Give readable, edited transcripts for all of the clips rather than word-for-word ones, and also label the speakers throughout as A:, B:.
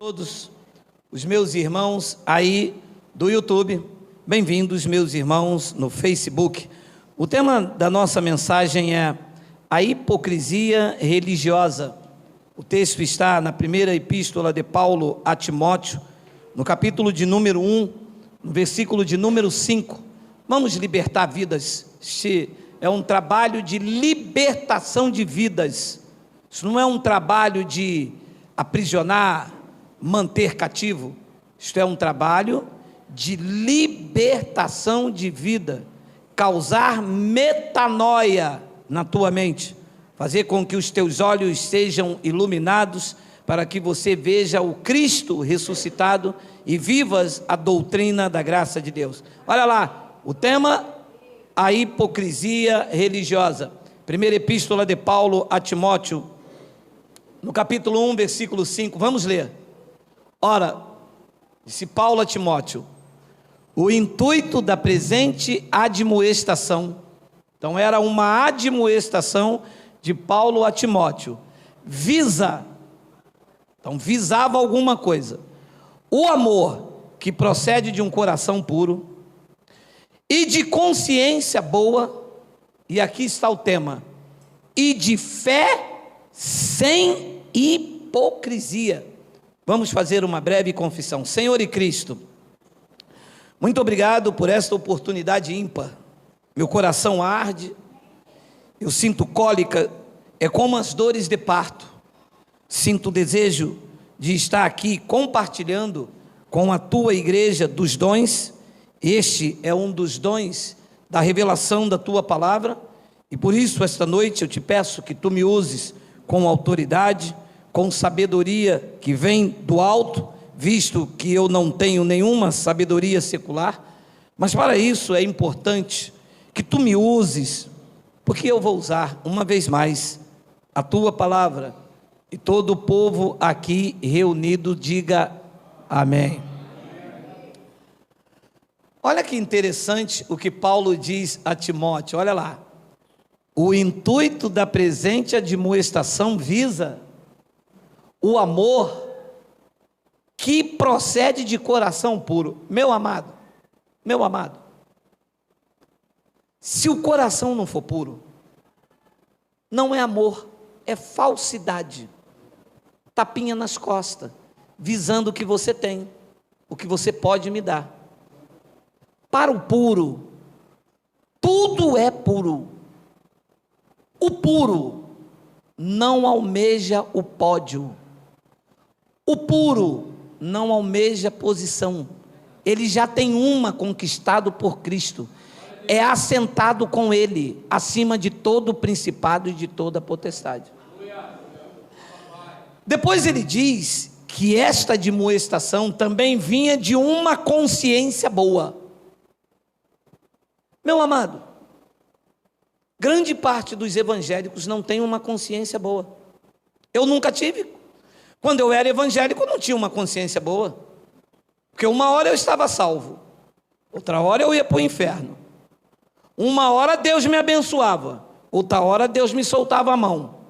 A: Todos os meus irmãos aí do YouTube, bem-vindos meus irmãos no Facebook. O tema da nossa mensagem é a hipocrisia religiosa. O texto está na primeira epístola de Paulo a Timóteo, no capítulo de número 1, no versículo de número 5. Vamos libertar vidas. Este é um trabalho de libertação de vidas. Isso não é um trabalho de aprisionar, manter cativo. Isto é um trabalho de libertação de vida, causar metanoia na tua mente, fazer com que os teus olhos sejam iluminados, para que você veja o Cristo ressuscitado e vivas a doutrina da graça de Deus. Olha lá, o tema, a hipocrisia religiosa. Primeira epístola de Paulo a Timóteo, no capítulo 1, versículo 5, vamos ler. Ora, disse Paulo a Timóteo, o intuito da presente admoestação, então era uma admoestação de Paulo a Timóteo, visava alguma coisa, o amor que procede de um coração puro e de consciência boa, e aqui está o tema, e de fé sem hipocrisia. Vamos fazer uma breve confissão. Senhor e Cristo, muito obrigado por esta oportunidade ímpar. Meu coração arde, eu sinto cólica, é como as dores de parto. Sinto o desejo de estar aqui compartilhando com a tua igreja dos dons. Este é um dos dons da revelação da tua palavra, e por isso esta noite eu te peço que tu me uses com autoridade, com sabedoria que vem do alto, visto que eu não tenho nenhuma sabedoria secular, mas para isso é importante que tu me uses, porque eu vou usar uma vez mais a tua palavra, e todo o povo aqui reunido diga amém. Olha que interessante o que Paulo diz a Timóteo, olha lá, o intuito da presente admoestação visa o amor que procede de coração puro. Meu amado, se o coração não for puro, não é amor, é falsidade, tapinha nas costas, visando o que você tem, o que você pode me dar. Para o puro, tudo é puro. O puro não almeja o pódio. O puro não almeja posição, ele já tem uma conquistado por Cristo, é assentado com ele, acima de todo o principado e de toda a potestade. Depois ele diz que esta admoestação também vinha de uma consciência boa. Meu amado, grande parte dos evangélicos não tem uma consciência boa. Eu nunca tive. Quando eu era evangélico, eu não tinha uma consciência boa, porque uma hora eu estava salvo, outra hora eu ia para o inferno, uma hora Deus me abençoava, outra hora Deus me soltava a mão,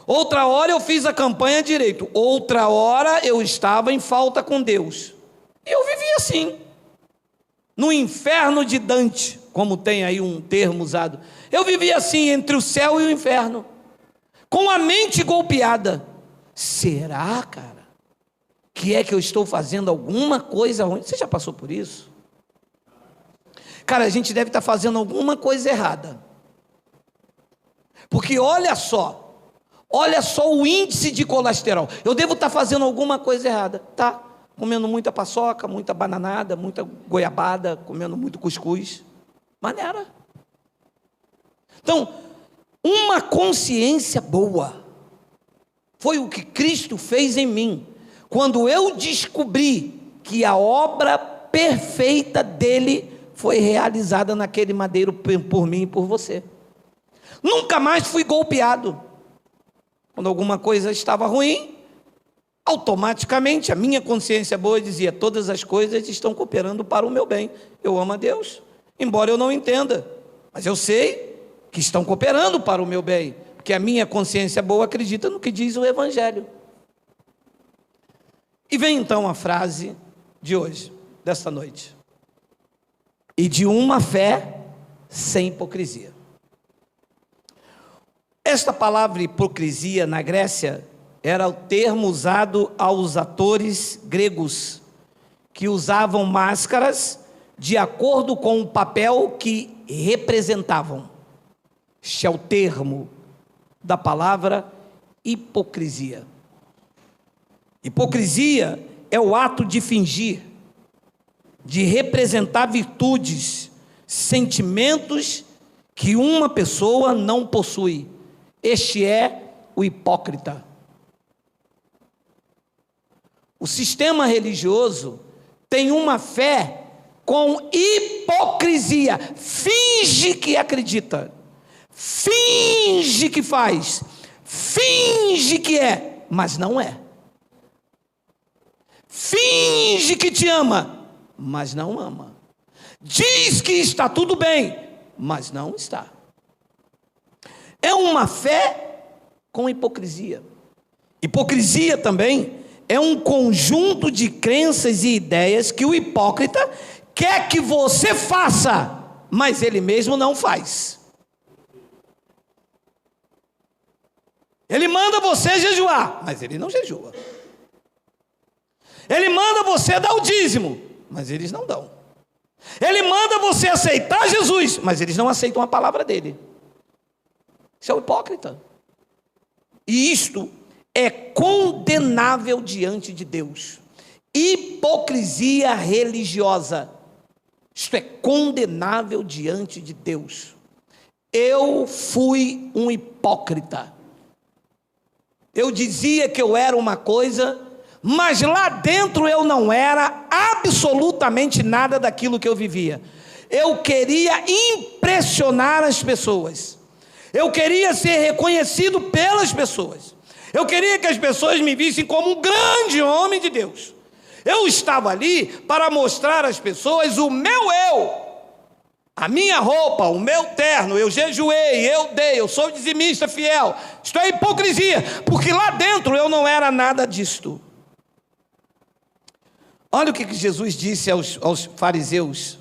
A: outra hora eu fiz a campanha direito, outra hora eu estava em falta com Deus, e eu vivia assim, no inferno de Dante, como tem aí um termo usado, eu vivia assim, entre o céu e o inferno, com a mente golpeada. Será, cara, que é que eu estou fazendo alguma coisa ruim? Você já passou por isso? Cara, a gente deve estar fazendo alguma coisa errada, porque olha só o índice de colesterol. Eu devo estar fazendo alguma coisa errada, tá? Comendo muita paçoca, muita bananada, muita goiabada, comendo muito cuscuz, maneira. Então, uma consciência boa foi o que Cristo fez em mim, quando eu descobri que a obra perfeita dele foi realizada naquele madeiro por mim e por você. Nunca mais fui golpeado. Quando alguma coisa estava ruim, automaticamente a minha consciência boa dizia, todas as coisas estão cooperando para o meu bem. Eu amo a Deus, embora eu não entenda, mas eu sei que estão cooperando para o meu bem, porque a minha consciência boa acredita no que diz o Evangelho. E vem então a frase de hoje, desta noite. E de uma fé sem hipocrisia. Esta palavra hipocrisia na Grécia era o termo usado aos atores gregos que usavam máscaras de acordo com o papel que representavam. Este é o termo da palavra hipocrisia. Hipocrisia é o ato de fingir, de representar virtudes, sentimentos que uma pessoa não possui. Este é o hipócrita. O sistema religioso tem uma fé com hipocrisia. Finge que acredita, finge que faz, finge que é, mas não é. Finge que te ama, mas não ama. Diz que está tudo bem, mas não está. É uma fé com hipocrisia. Hipocrisia também é um conjunto de crenças e ideias que o hipócrita quer que você faça, mas ele mesmo não faz. Ele manda você jejuar, mas ele não jejua. Ele manda você dar o dízimo, mas eles não dão. Ele manda você aceitar Jesus, mas eles não aceitam a palavra dele. Isso é o hipócrita. E isto é condenável diante de Deus. Hipocrisia religiosa. Isto é condenável diante de Deus. Eu fui um hipócrita. Eu dizia que eu era uma coisa, mas lá dentro eu não era absolutamente nada daquilo que eu vivia. Eu queria impressionar as pessoas. Eu queria ser reconhecido pelas pessoas. Eu queria que as pessoas me vissem como um grande homem de Deus. Eu estava ali para mostrar às pessoas o meu eu. A minha roupa, o meu terno, eu jejuei, eu dei, eu sou dizimista fiel. Isto é hipocrisia, porque lá dentro eu não era nada disto. Olha o que Jesus disse aos fariseus.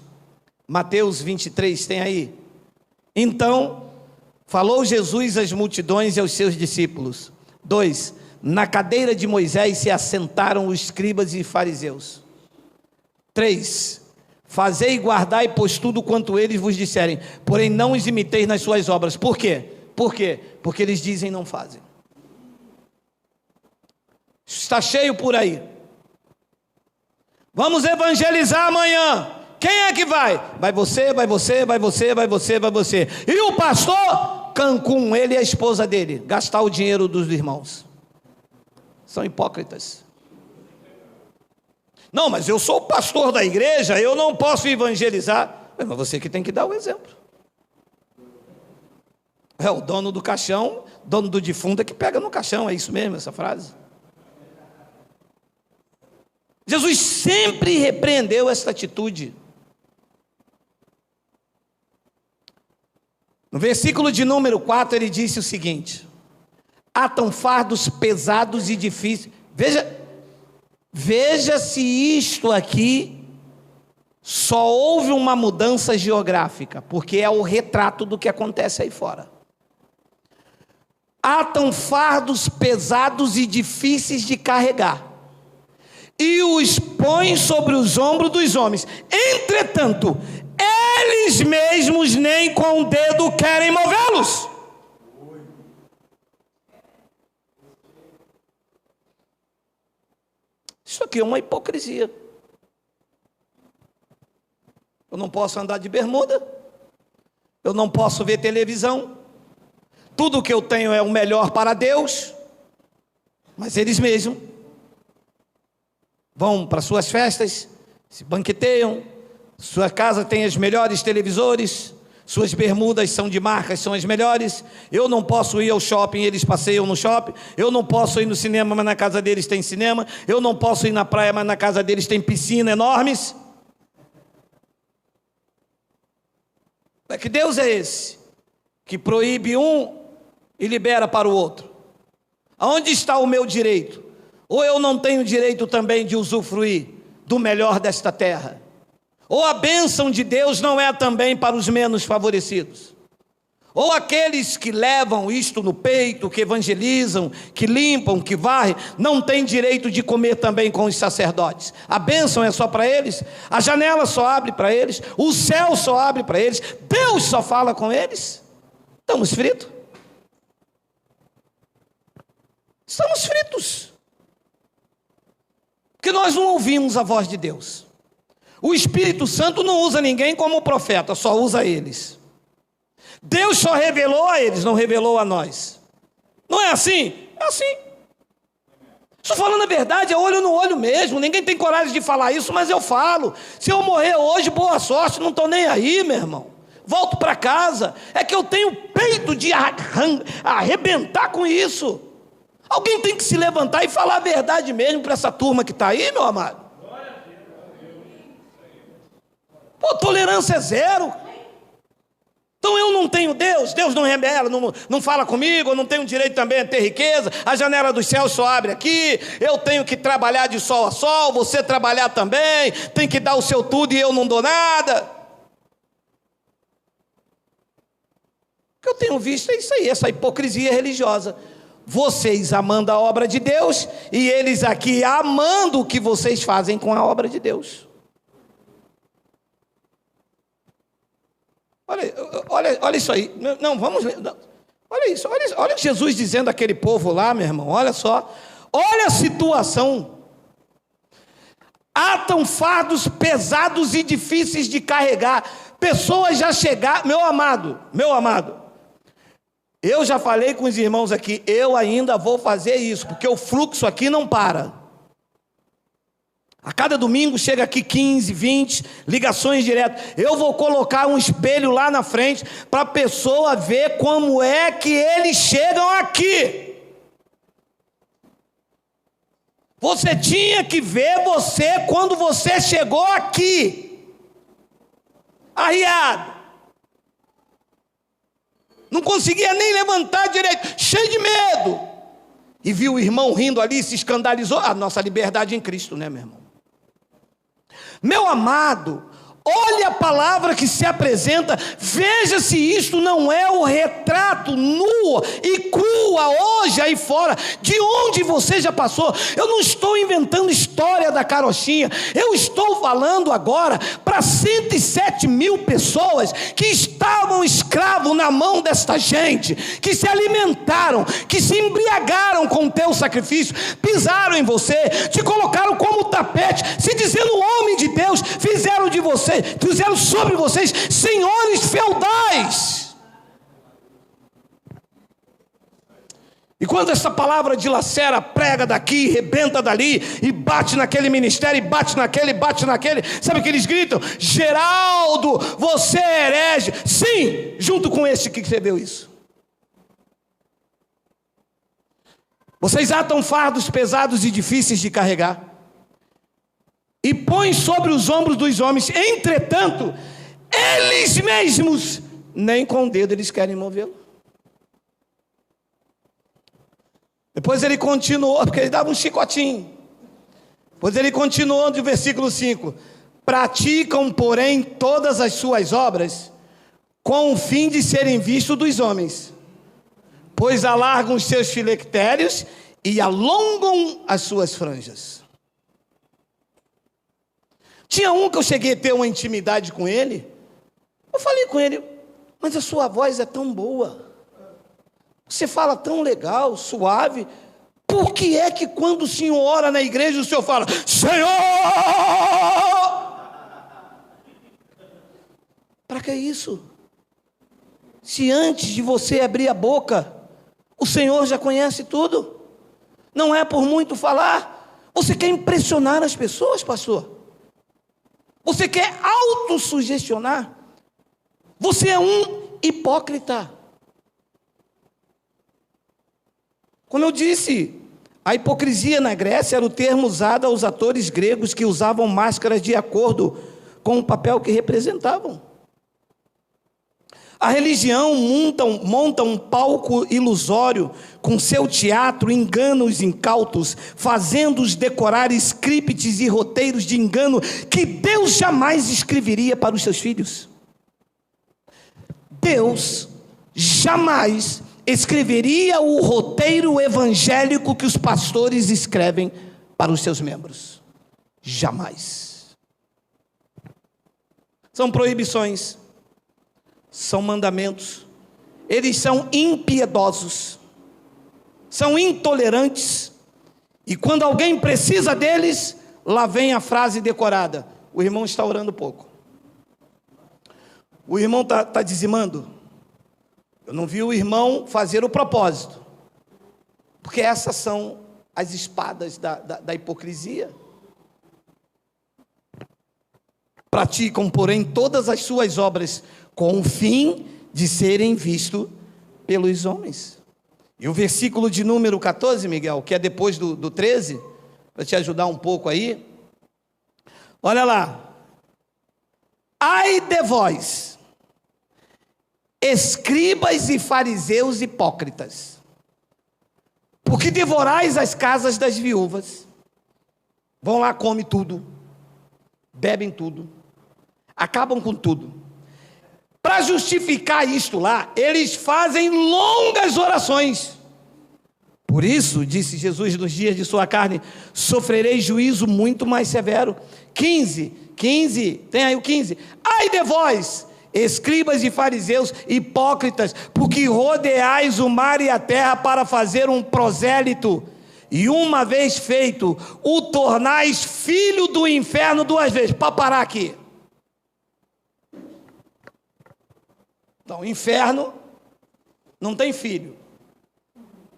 A: Mateus 23, tem aí. Então, falou Jesus às multidões e aos seus discípulos. 2. Na cadeira de Moisés se assentaram os escribas e fariseus. 3. Fazei e guardai, pois tudo quanto eles vos disserem, porém não os imiteis nas suas obras. Por quê? Por quê? Porque eles dizem e não fazem. Está cheio por aí. Vamos evangelizar amanhã. Quem é que vai? Vai você, vai você, vai você, vai você, vai você. E o pastor? Cancún, ele e a esposa dele. Gastar o dinheiro dos irmãos. São hipócritas. Não, mas eu sou o pastor da igreja, eu não posso evangelizar. Mas você que tem que dar o exemplo. É o dono do caixão, dono do defunto que pega no caixão, é isso mesmo essa frase? Jesus sempre repreendeu esta atitude. No versículo de número 4 ele disse o seguinte: atam fardos pesados e difíceis. Veja se isto aqui só houve uma mudança geográfica, porque é o retrato do que acontece aí fora. Atam fardos pesados e difíceis de carregar, e os põem sobre os ombros dos homens. Entretanto, eles mesmos nem com o dedo querem movê-los. Isso aqui é uma hipocrisia. Eu não posso andar de bermuda, eu não posso ver televisão, tudo que eu tenho é o melhor para Deus, mas eles mesmos vão para suas festas, se banqueteiam, sua casa tem os melhores televisores, suas bermudas são de marcas, são as melhores. Eu não posso ir ao shopping, eles passeiam no shopping. Eu não posso ir no cinema, mas na casa deles tem cinema. Eu não posso ir na praia, mas na casa deles tem piscina enormes. Que Deus é esse que proíbe um e libera para o outro? Aonde está o meu direito? Ou eu não tenho direito também de usufruir do melhor desta terra? Ou a bênção de Deus não é também para os menos favorecidos? Ou aqueles que levam isto no peito, que evangelizam, que limpam, que varrem, não têm direito de comer também com os sacerdotes? A bênção é só para eles? A janela só abre para eles? O céu só abre para eles? Deus só fala com eles? Estamos fritos? Estamos fritos. Porque nós não ouvimos a voz de Deus. O Espírito Santo não usa ninguém como profeta, só usa eles. Deus só revelou a eles, não revelou a nós. Não é assim? É assim. Estou falando a verdade, é olho no olho mesmo. Ninguém tem coragem de falar isso, mas eu falo. Se eu morrer hoje, boa sorte, não estou nem aí, meu irmão. Volto para casa. É que eu tenho peito de arrebentar com isso. Alguém tem que se levantar e falar a verdade mesmo para essa turma que está aí, meu amado. Pô, tolerância é zero. Então eu não tenho Deus, Deus não revela, não fala comigo, eu não tenho direito também a ter riqueza, a janela dos céus só abre aqui, eu tenho que trabalhar de sol a sol, você trabalhar também, tem que dar o seu tudo e eu não dou nada. O que eu tenho visto é isso aí, essa hipocrisia religiosa. Vocês amando a obra de Deus e eles aqui amando o que vocês fazem com a obra de Deus. Olha isso aí. Não, vamos ler. Olha isso. Olha Jesus dizendo àquele povo lá, meu irmão. Olha só. Olha a situação. Atam fardos pesados e difíceis de carregar. Pessoas já chegaram. Meu amado. Eu já falei com os irmãos aqui. Eu ainda vou fazer isso, porque o fluxo aqui não para. A cada domingo chega aqui 15, 20 ligações diretas. Eu vou colocar um espelho lá na frente para a pessoa ver como é que eles chegam aqui. Você tinha que ver você quando você chegou aqui. Arriado. Não conseguia nem levantar direito, cheio de medo. E viu o irmão rindo ali, se escandalizou. A nossa liberdade em Cristo, né, meu irmão? Meu amado, olha a palavra que se apresenta, veja se isto não é o retrato nu e crua hoje aí fora, de onde você já passou. Eu não estou inventando história da carochinha, eu estou falando agora para 107 mil pessoas que estavam escravos na mão desta gente, que se alimentaram, que se embriagaram com o teu sacrifício, pisaram em você, te colocaram como tapete, se dizendo homem de Deus, fizeram sobre vocês senhores feudais. E quando essa palavra dilacera, prega daqui, rebenta dali, e bate naquele ministério, e bate naquele, sabe o que eles gritam? Geraldo, você é herege. Sim, junto com este que escreveu isso. Vocês atam fardos pesados e difíceis de carregar, e põem sobre os ombros dos homens, entretanto, eles mesmos, nem com o dedo eles querem movê-lo. Depois ele continuou, porque ele dava um chicotinho. Depois ele continuou no versículo 5. Praticam, porém, todas as suas obras, com o fim de serem vistos dos homens, pois alargam os seus filactérios e alongam as suas franjas. Tinha um que eu cheguei a ter uma intimidade com ele. Eu falei com ele, mas a sua voz é tão boa, você fala tão legal, suave. Por que é que quando o senhor ora na igreja, o senhor fala, Senhor? Para que isso? Se antes de você abrir a boca, o Senhor já conhece tudo. Não é por muito falar. Você quer impressionar as pessoas, pastor? Você quer autossugestionar? Você é um hipócrita. Como eu disse, a hipocrisia na Grécia era o termo usado aos atores gregos que usavam máscaras de acordo com o papel que representavam. A religião monta um palco ilusório, com seu teatro engana os incautos, fazendo-os decorar scripts e roteiros de engano que Deus jamais escreveria para os seus filhos. Deus jamais escreveria o roteiro evangélico que os pastores escrevem para os seus membros. Jamais. São proibições, são mandamentos, eles são impiedosos, são intolerantes, e quando alguém precisa deles, lá vem a frase decorada: o irmão está orando pouco, o irmão está dizimando, eu não vi o irmão fazer o propósito, porque essas são as espadas da hipocrisia. Praticam, porém, todas as suas obras com o fim de serem vistos pelos homens. E o versículo de número 14, Miguel, que é depois do 13, para te ajudar um pouco aí, olha lá: ai de vós, escribas e fariseus hipócritas, porque devorais as casas das viúvas. Vão lá, comem tudo, bebem tudo, acabam com tudo. Para justificar isto lá, eles fazem longas orações. Por isso, disse Jesus nos dias de sua carne, sofrerei juízo muito mais severo. 15, tem aí o 15. Ai de vós, escribas e fariseus hipócritas, porque rodeais o mar e a terra para fazer um prosélito, e uma vez feito, o tornais filho do inferno 2 vezes. Para parar aqui. Então, inferno não tem filho.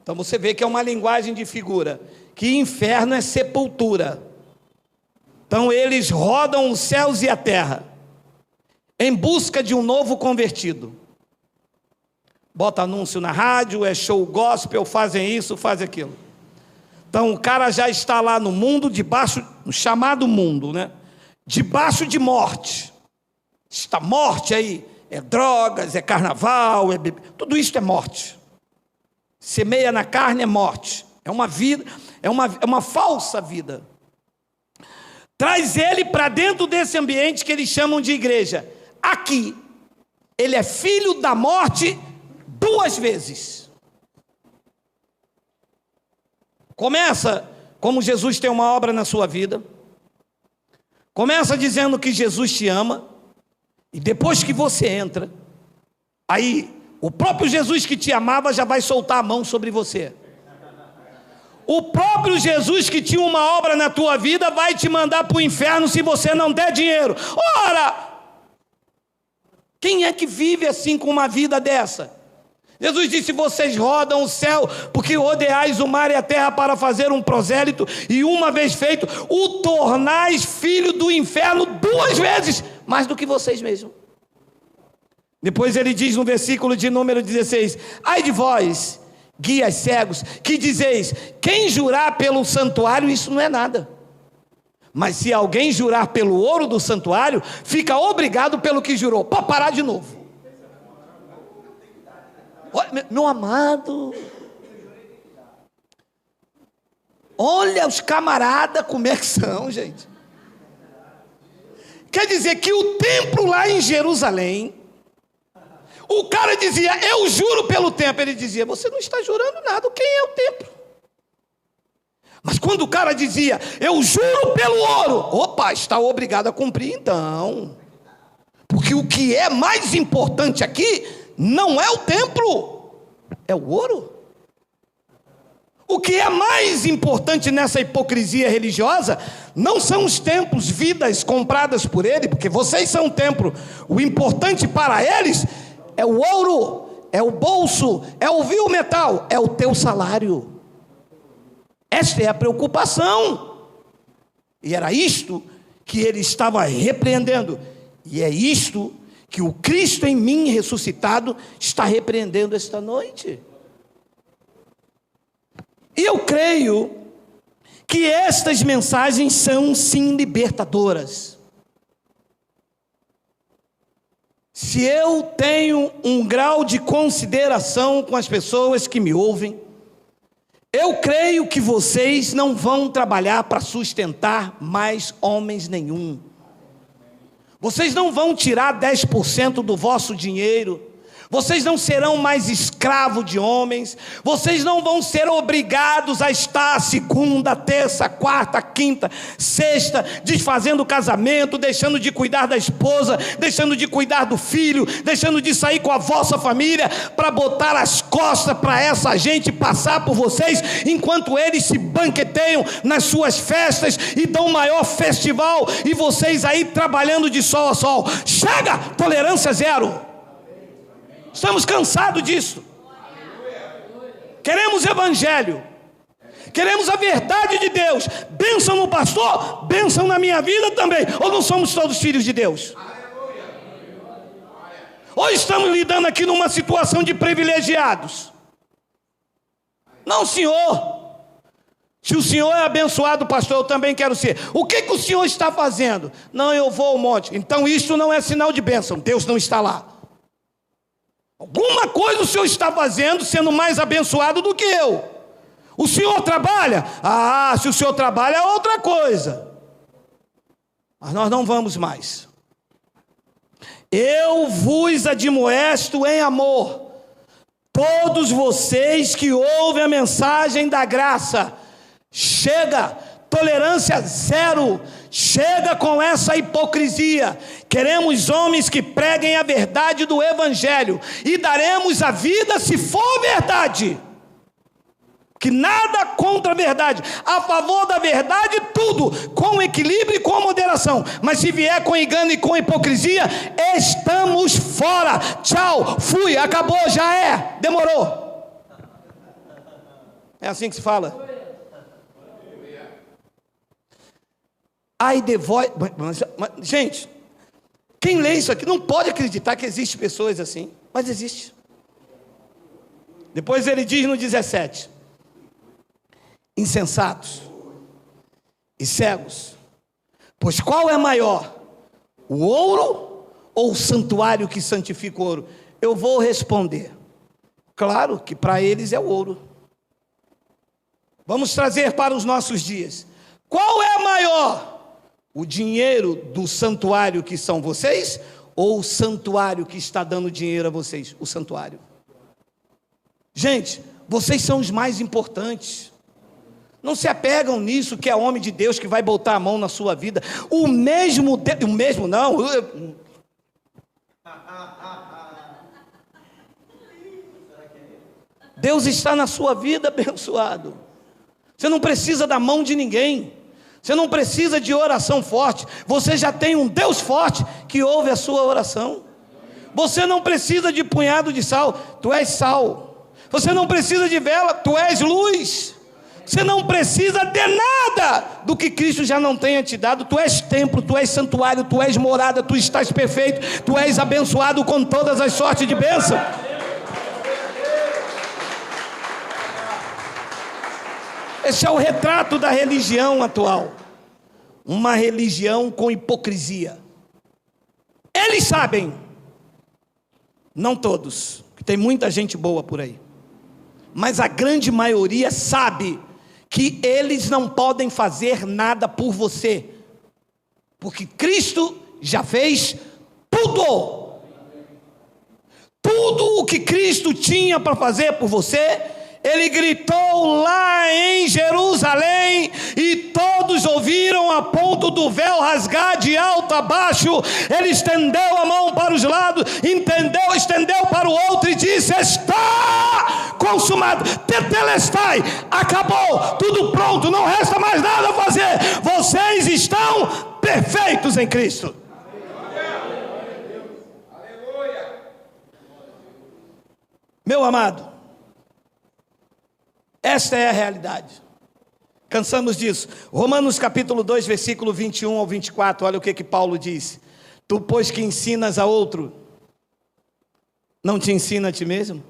A: Então você vê que é uma linguagem de figura, que inferno é sepultura. Então eles rodam os céus e a terra em busca de um novo convertido. Bota anúncio na rádio, é show gospel, fazem isso, fazem aquilo. Então o cara já está lá no mundo, debaixo, no chamado mundo, né? Debaixo de morte. Está morte aí. É drogas, é carnaval, tudo isso é morte. Semeia na carne é morte. É uma vida, é uma falsa vida. Traz ele para dentro desse ambiente que eles chamam de igreja. Aqui, ele é filho da morte 2 vezes. Começa como Jesus tem uma obra na sua vida. Começa dizendo que Jesus te ama. E depois que você entra, aí o próprio Jesus que te amava já vai soltar a mão sobre você. O próprio Jesus que tinha uma obra na tua vida vai te mandar para o inferno se você não der dinheiro. Ora, quem é que vive assim com uma vida dessa? Jesus disse: vocês rodam o céu, porque rodeais o mar e a terra para fazer um prosélito, e uma vez feito, o tornais filho do inferno 2 vezes, mais do que vocês mesmos. Depois ele diz no versículo de número 16: ai de vós, guias cegos, que dizeis, quem jurar pelo santuário, isso não é nada. Mas se alguém jurar pelo ouro do santuário, fica obrigado pelo que jurou. Pode parar de novo. Olha, meu amado, olha os camaradas como é que são, gente. Quer dizer que o templo lá em Jerusalém, o cara dizia, eu juro pelo templo. Ele dizia, você não está jurando nada, quem é o templo? Mas quando o cara dizia, eu juro pelo ouro, opa, está obrigado a cumprir então. Porque o que é mais importante aqui não é o templo, é o ouro. O que é mais importante nessa hipocrisia religiosa não são os templos, vidas compradas por ele, porque vocês são o templo. O importante para eles é o ouro, é o bolso, é o vil metal, é o teu salário. Esta é a preocupação. E era isto que ele estava repreendendo. E é isto que o Cristo em mim ressuscitado está repreendendo esta noite. E eu creio que estas mensagens são sim libertadoras. Se eu tenho um grau de consideração com as pessoas que me ouvem, eu creio que vocês não vão trabalhar para sustentar mais homens nenhum. Vocês não vão tirar 10% do vosso dinheiro. Vocês não serão mais escravos de homens. Vocês não vão ser obrigados a estar segunda, terça, quarta, quinta, sexta, desfazendo o casamento, deixando de cuidar da esposa, deixando de cuidar do filho, deixando de sair com a vossa família, para botar as costas para essa gente passar por vocês, enquanto eles se banqueteiam nas suas festas e dão o maior festival, e vocês aí trabalhando de sol a sol. Chega! Tolerância zero. Estamos cansados disso. Queremos evangelho. Queremos a verdade de Deus. Bênção no pastor, bênção na minha vida também. Ou não somos todos filhos de Deus? Ou estamos lidando aqui numa situação de privilegiados? Não, senhor. Se o senhor é abençoado, pastor, eu também quero ser. O que o senhor está fazendo? Não, eu vou ao monte. Então isso não é sinal de bênção. Deus não está lá. Alguma coisa o senhor está fazendo, sendo mais abençoado do que eu. O senhor trabalha? Ah, se o senhor trabalha é outra coisa. Mas nós não vamos mais. Eu vos admoesto em amor, todos vocês que ouvem a mensagem da graça. Chega, tolerância zero. Chega com essa hipocrisia. Queremos homens que preguem a verdade do evangelho, e daremos a vida se for verdade. Que nada contra a verdade, a favor da verdade tudo, com equilíbrio e com moderação. Mas se vier com engano e com hipocrisia, estamos fora. Tchau, fui, acabou, já é, demorou. É assim que se fala. Ai, devoid. Gente, quem lê isso aqui não pode acreditar que existe pessoas assim, mas existe. Depois ele diz no 17: insensatos e cegos, pois qual é maior, o ouro ou o santuário que santifica o ouro? Eu vou responder, claro que para eles é o ouro. Vamos trazer para os nossos dias. Qual é maior? O dinheiro do santuário que são vocês, ou o santuário que está dando dinheiro a vocês? O santuário. Gente, vocês são os mais importantes. Não se apegam nisso que é homem de Deus que vai botar a mão na sua vida. O mesmo não. Deus está na sua vida, abençoado. Você não precisa da mão de ninguém. Você não precisa de oração forte. Você já tem um Deus forte que ouve a sua oração. Você não precisa de punhado de sal. Tu és sal. Você não precisa de vela. Tu és luz. Você não precisa de nada do que Cristo já não tenha te dado. Tu és templo, tu és santuário, tu és morada, tu estás perfeito. Tu és abençoado com todas as sortes de bênção. Esse é o retrato da religião atual. Uma religião com hipocrisia. Eles sabem, não todos, que tem muita gente boa por aí, mas a grande maioria sabe que eles não podem fazer nada por você, porque Cristo já fez tudo. Tudo o que Cristo tinha para fazer por você, Ele gritou lá em Jerusalém, e todos ouviram a ponto do véu rasgar de alto a baixo. Ele estendeu a mão para os lados, estendeu para o outro e disse: está consumado, tetelestai, acabou, tudo pronto, não resta mais nada a fazer. Vocês estão perfeitos em Cristo. Meu amado, esta é a realidade. Cansamos disso. Romanos capítulo 2, versículo 21 ao 24, olha o que Paulo diz: tu, pois, que ensinas a outro, não te ensina a ti mesmo?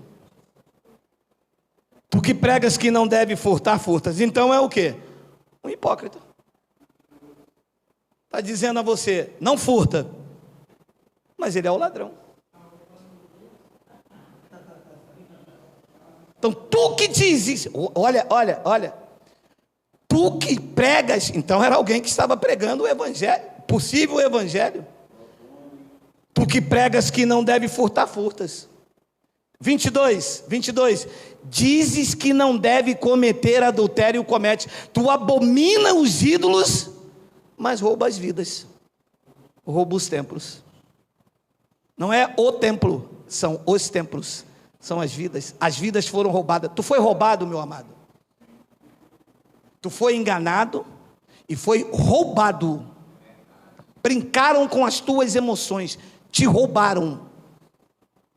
A: Tu que pregas que não deve furtar, furtas. Então é o quê? Um hipócrita. Está dizendo a você, não furta, mas ele é o ladrão. tu que dizes, olha, tu que pregas, então era alguém que estava pregando o evangelho, possível evangelho. Tu que pregas que não deve furtar, furtas. 22, dizes que não deve cometer adultério, comete. Tu abomina os ídolos, mas rouba as vidas, rouba os templos. Não é o templo, são os templos, são as vidas foram roubadas. Tu foi roubado, meu amado, tu foi enganado e foi roubado. Brincaram com as tuas emoções, te roubaram,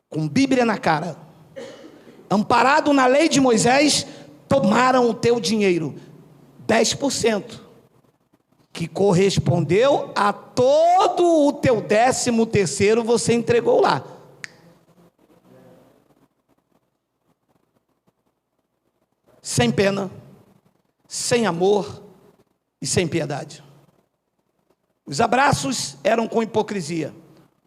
A: com Bíblia na cara, amparado na lei de Moisés, tomaram o teu dinheiro, 10%, que correspondeu a todo o teu 13º, você entregou lá. Sem pena, sem amor e sem piedade. Os abraços eram com hipocrisia,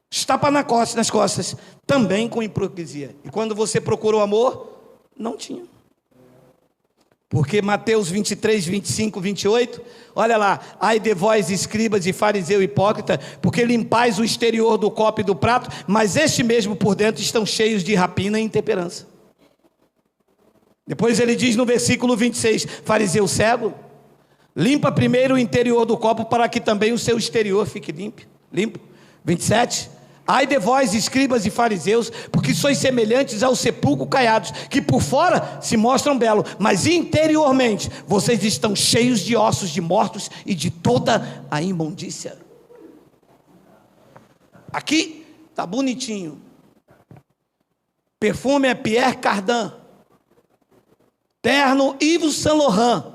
A: os tapas nas costas também com hipocrisia. E quando você procurou amor, não tinha. Porque Mateus 23, 25, 28, olha lá: ai de vós, escribas e fariseu hipócrita, porque limpais o exterior do copo e do prato, mas este mesmo por dentro estão cheios de rapina e intemperança. Depois ele diz no versículo 26, fariseu cego, limpa primeiro o interior do copo, para que também o seu exterior fique limpo. 27, ai de vós, escribas e fariseus, porque sois semelhantes ao sepulcro caiados, que por fora se mostram belos, mas interiormente vocês estão cheios de ossos de mortos e de toda a imundícia. Aqui está bonitinho. Perfume é Pierre Cardin, terno Yves Saint Laurent,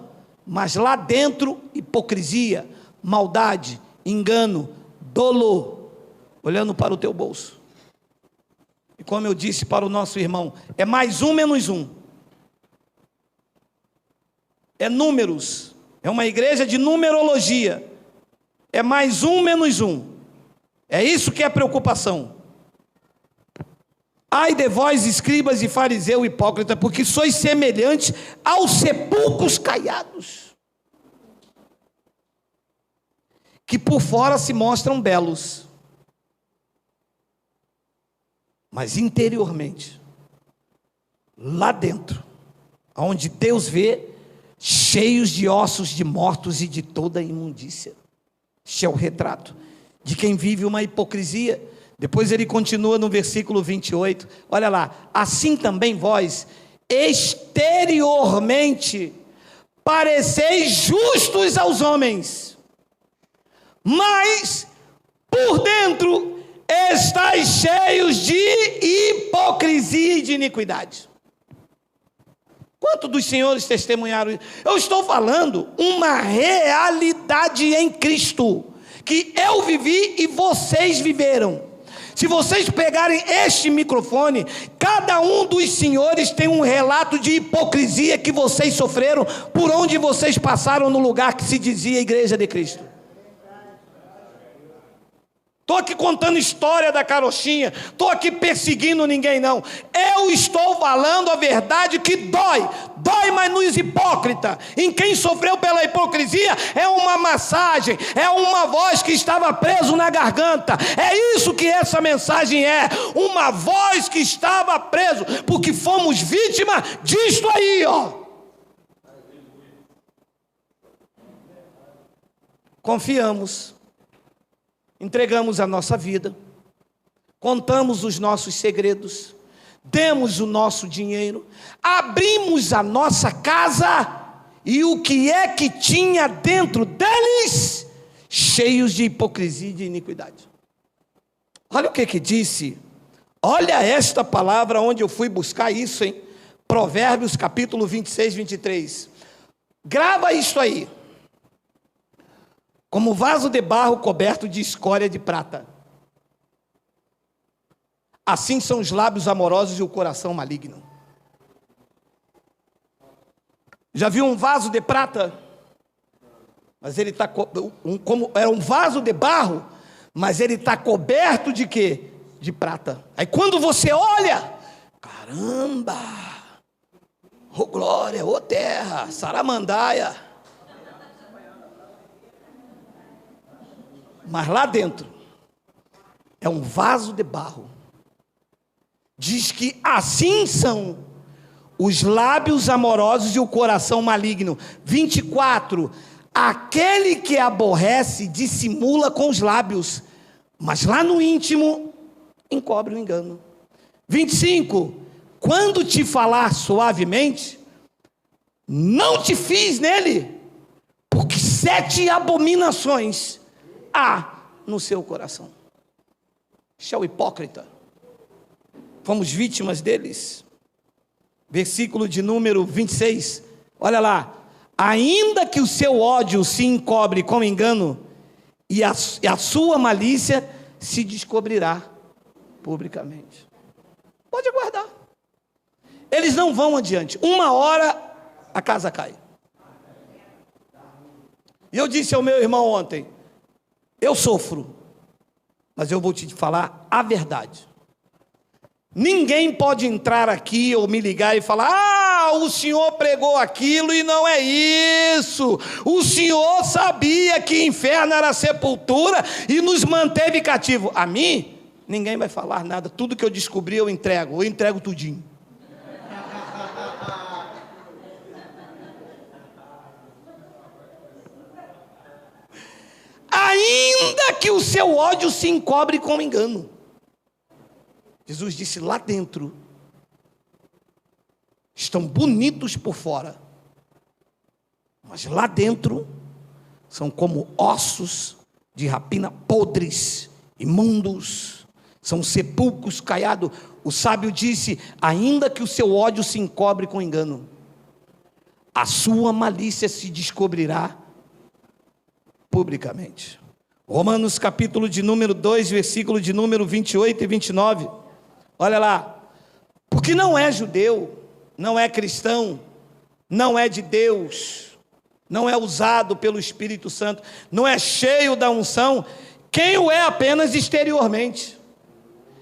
A: mas lá dentro hipocrisia, maldade, engano, dolo, olhando para o teu bolso. E como eu disse para o nosso irmão, é mais um menos um, é números, é uma igreja de numerologia, é mais um menos um, é isso que é preocupação. Ai de vós, escribas e fariseu hipócrita, porque sois semelhantes aos sepulcros caiados, que por fora se mostram belos, mas interiormente, lá dentro, onde Deus vê, cheios de ossos de mortos e de toda a imundícia. Este é o retrato de quem vive uma hipocrisia. Depois ele continua no versículo 28, olha lá: assim também vós, exteriormente, pareceis justos aos homens, mas por dentro estáis cheios de hipocrisia e de iniquidade. Quantos dos senhores testemunharam isso? Eu estou falando uma realidade em Cristo, que eu vivi e vocês viveram. Se vocês pegarem este microfone, cada um dos senhores tem um relato de hipocrisia que vocês sofreram, por onde vocês passaram no lugar que se dizia Igreja de Cristo. Estou aqui contando história da carochinha, estou aqui perseguindo ninguém não, eu estou falando a verdade que dói, mas nos hipócritas, em quem sofreu pela hipocrisia, é uma massagem, é uma voz que estava preso na garganta, é isso que essa mensagem é, uma voz que estava preso, porque fomos vítima disto aí, ó. Confiamos, entregamos a nossa vida, contamos os nossos segredos, demos o nosso dinheiro, abrimos a nossa casa, e o que é que tinha dentro deles? Cheios de hipocrisia e de iniquidade. Olha o que disse, olha esta palavra onde eu fui buscar isso, hein? Provérbios capítulo 26, 23. Grava isso aí. Como vaso de barro coberto de escória de prata, assim são os lábios amorosos e o coração maligno. Já viu um vaso de prata? Mas ele está como era um vaso de barro, mas ele está coberto de quê? De prata. Aí quando você olha, caramba, Ô glória, ô terra, saramandaia. Mas lá dentro é um vaso de barro. Diz que assim são os lábios amorosos e o coração maligno. 24. Aquele que aborrece dissimula com os lábios, mas lá no íntimo encobre o engano. 25. Quando te falar suavemente, não te fies nele, porque 7 abominações há no seu coração. Este é o hipócrita. Fomos vítimas deles. Versículo de número 26. Olha lá. Ainda que o seu ódio se encobre com engano, e a sua malícia se descobrirá publicamente. Pode aguardar. Eles não vão adiante. Uma hora a casa cai. E eu disse ao meu irmão ontem, eu sofro, mas eu vou te falar a verdade. Ninguém pode entrar aqui ou me ligar e falar, o senhor pregou aquilo e não é isso. O senhor sabia que inferno era sepultura e nos manteve cativo. A mim, ninguém vai falar nada. Tudo que eu descobri eu entrego tudinho. Ainda que o seu ódio se encobre com engano. Jesus disse, lá dentro estão bonitos por fora, mas lá dentro são como ossos de rapina podres, imundos, são sepulcros caiados. O sábio disse, ainda que o seu ódio se encobre com engano, a sua malícia se descobrirá publicamente. Romanos capítulo de número 2, versículo de número 28 e 29. Olha lá, porque não é judeu, não é cristão, não é de Deus, não é usado pelo Espírito Santo, não é cheio da unção, quem o é apenas exteriormente.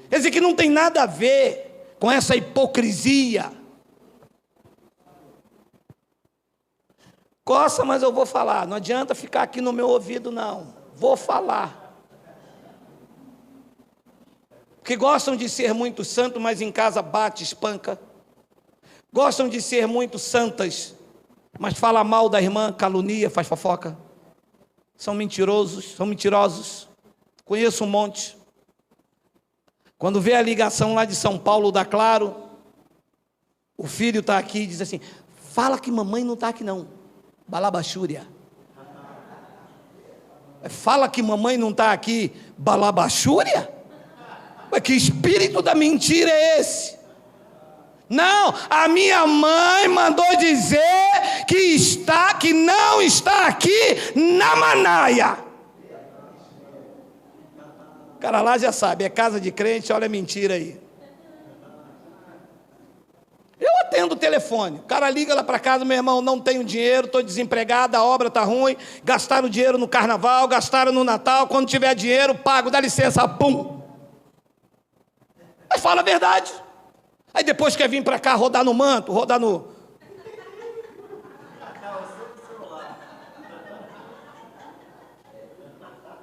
A: Quer dizer que não tem nada a ver com essa hipocrisia. Coça, mas eu vou falar, não adianta ficar aqui no meu ouvido não, vou falar. Que gostam de ser muito santos, mas em casa bate, espanca. Gostam de ser muito santas, mas fala mal da irmã, calunia, faz fofoca. São mentirosos. Conheço um monte. Quando vê a ligação lá de São Paulo da Claro, o filho está aqui e diz assim, fala que mamãe não está aqui não, balabachúria. Fala que mamãe não está aqui, balabachúria? Mas que espírito da mentira é esse? Não, a minha mãe mandou dizer que não está aqui na Manaia. O cara lá já sabe, é casa de crente, olha a mentira aí. Eu atendo o telefone, o cara liga lá para casa, meu irmão, não tenho dinheiro, estou desempregado, a obra está ruim, gastaram dinheiro no carnaval, gastaram no Natal, quando tiver dinheiro, pago, dá licença, pum. Mas fala a verdade. Aí depois quer vir para cá rodar no manto, rodar no...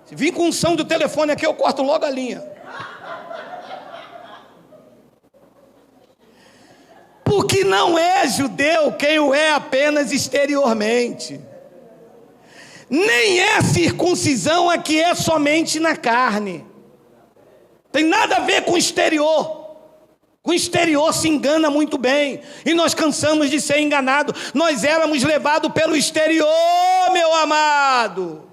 A: Se vir com unção do telefone aqui, eu corto logo a linha. Porque não é judeu quem o é apenas exteriormente. Nem é circuncisão a que é somente na carne. Tem nada a ver com o exterior. Com o exterior se engana muito bem. E nós cansamos de ser enganados. Nós éramos levados pelo exterior, meu amado.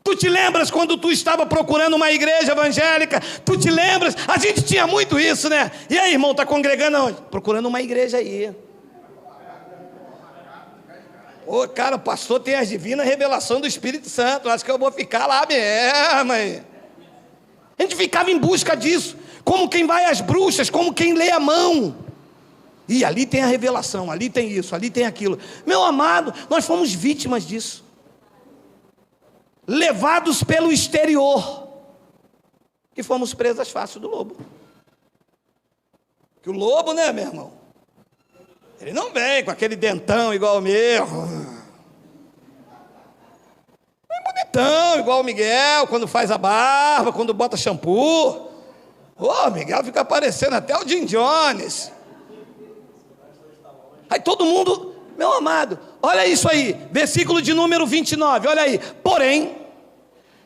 A: Tu te lembras quando tu estava procurando uma igreja evangélica? Tu te lembras? A gente tinha muito isso, né? E aí, irmão, tá congregando onde? Procurando uma igreja aí. Ô, cara, o pastor tem a divina revelação do Espírito Santo. Acho que eu vou ficar lá mesmo, aí. A gente ficava em busca disso, como quem vai às bruxas, como quem lê a mão. E ali tem a revelação, ali tem isso, ali tem aquilo. Meu amado, nós fomos vítimas disso. Levados pelo exterior. E fomos presas fácil do lobo. Que o lobo, né, meu irmão? Ele não vem com aquele dentão igual o meu. É bonitão, igual o Miguel, quando faz a barba, quando bota shampoo. Ô, Miguel fica parecendo até o Jim Jones. Aí todo mundo, meu amado, olha isso aí, versículo de número 29, olha aí. Porém,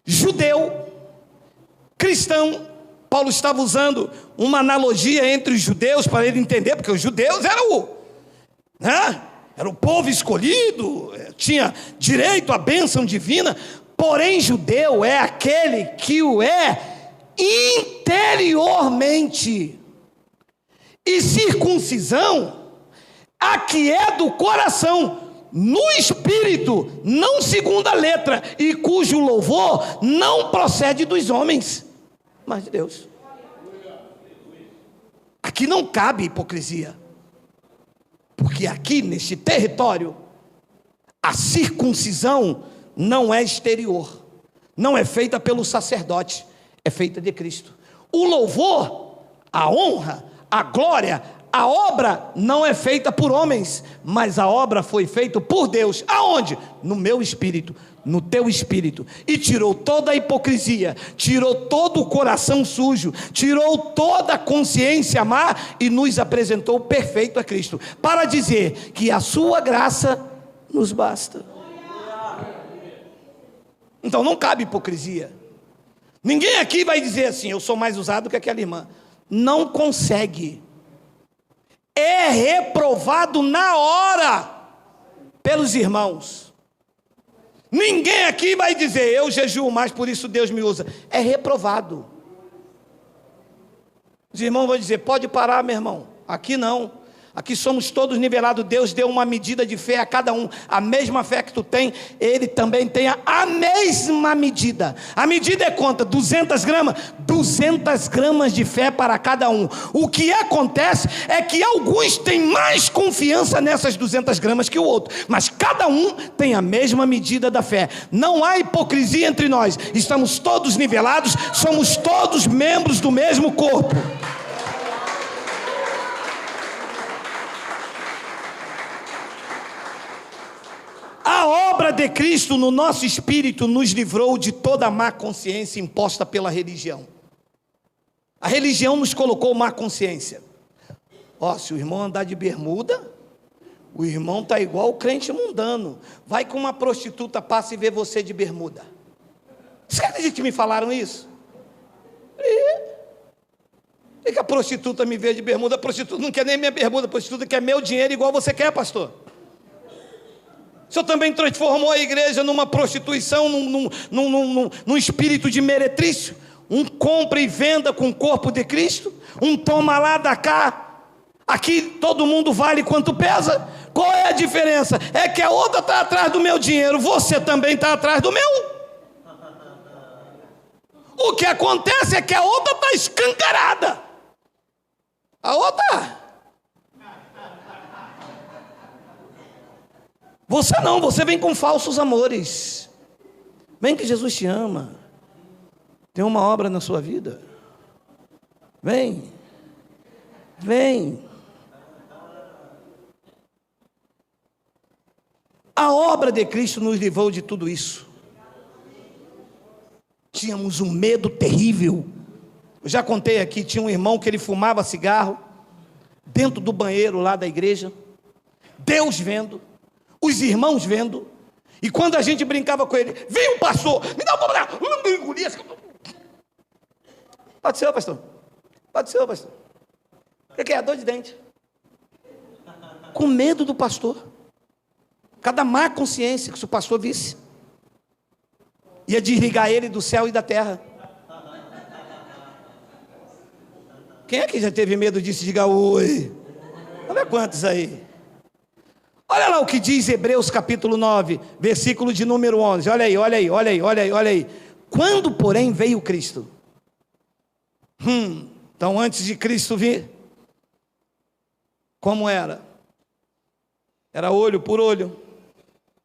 A: judeu, cristão, Paulo estava usando uma analogia entre os judeus para ele entender, porque os judeus eram era o povo escolhido, tinha direito à bênção divina. Porém, judeu é aquele que o é interiormente, e circuncisão a que é do coração, no espírito, não segundo a letra, e cujo louvor não procede dos homens, mas de Deus. Aqui não cabe hipocrisia, porque aqui neste território a circuncisão não é exterior, não é feita pelo sacerdote, é feita de Cristo. O louvor, a honra, a glória, a obra não é feita por homens, mas a obra foi feita por Deus. Aonde? No meu espírito, no teu espírito. E tirou toda a hipocrisia, tirou todo o coração sujo, tirou toda a consciência má e nos apresentou perfeito a Cristo, para dizer que a sua graça nos basta. Então não cabe hipocrisia. Ninguém aqui vai dizer assim: eu sou mais usado que aquela irmã. Não consegue. É reprovado na hora pelos irmãos. Ninguém aqui vai dizer: eu jejuo mais, por isso Deus me usa. É reprovado. Os irmãos vão dizer: pode parar, meu irmão. Aqui não. Aqui somos todos nivelados. Deus deu uma medida de fé a cada um. A mesma fé que tu tem, Ele também tem a mesma medida. A medida é quanto? 200 gramas? 200 gramas de fé para cada um. O que acontece é que alguns têm mais confiança nessas 200 gramas que o outro. Mas cada um tem a mesma medida da fé. Não há hipocrisia entre nós. Estamos todos nivelados. Somos todos membros do mesmo corpo. A obra de Cristo no nosso espírito nos livrou de toda a má consciência imposta pela religião. A religião nos colocou má consciência. Se o irmão andar de bermuda, o irmão está igual o crente mundano. Vai com uma prostituta, passa e vê você de bermuda. Você acredita que me falaram isso? E que a prostituta me vê de bermuda? A prostituta não quer nem minha bermuda, a prostituta quer meu dinheiro igual você quer, pastor. O senhor também transformou a igreja numa prostituição, num espírito de meretrício, um compra e venda com o corpo de Cristo, um toma lá, dá cá. Aqui todo mundo vale quanto pesa. Qual é a diferença? É que a outra está atrás do meu dinheiro, você também está atrás do meu. O que acontece é que a outra está escancarada. A outra... Você não, você vem com falsos amores. Vem que Jesus te ama. Tem uma obra na sua vida. Vem. Vem. A obra de Cristo nos livrou de tudo isso. Tínhamos um medo terrível. Eu já contei aqui, tinha um irmão que ele fumava cigarro dentro do banheiro lá da igreja. Deus vendo. Os irmãos vendo, e quando a gente brincava com ele, vem um pastor, me dá uma palavra, não engolia. Pode ser, pastor. Pode ser, pastor. O que é? Dor de dente. Com medo do pastor. Cada má consciência que se o pastor visse, ia desligar ele do céu e da terra. Quem é que já teve medo disso? Diga oi. Olha quantos aí. Olha lá o que diz Hebreus capítulo 9, versículo de número 11. Olha aí, olha aí, olha aí, olha aí, olha aí. Quando, porém, veio Cristo? Então, antes de Cristo vir, como era? Era olho por olho,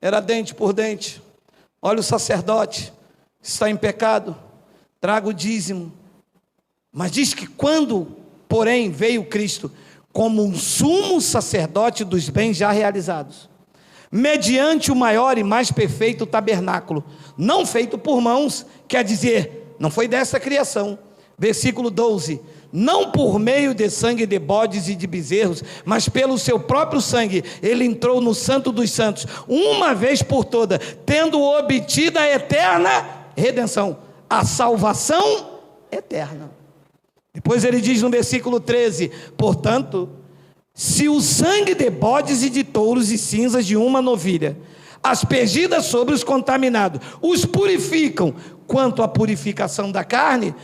A: era dente por dente. Olha o sacerdote, está em pecado, traga o dízimo. Mas diz que quando, porém, veio Cristo, como um sumo sacerdote dos bens já realizados, mediante o maior e mais perfeito tabernáculo, não feito por mãos, quer dizer, não foi dessa criação. Versículo 12, não por meio de sangue de bodes e de bezerros, mas pelo seu próprio sangue, ele entrou no santo dos santos, uma vez por toda, tendo obtido a eterna redenção, a salvação eterna. Depois ele diz no versículo 13, portanto, se o sangue de bodes e de touros e cinzas de uma novilha, aspergidas sobre os contaminados, os purificam, quanto à purificação da carne,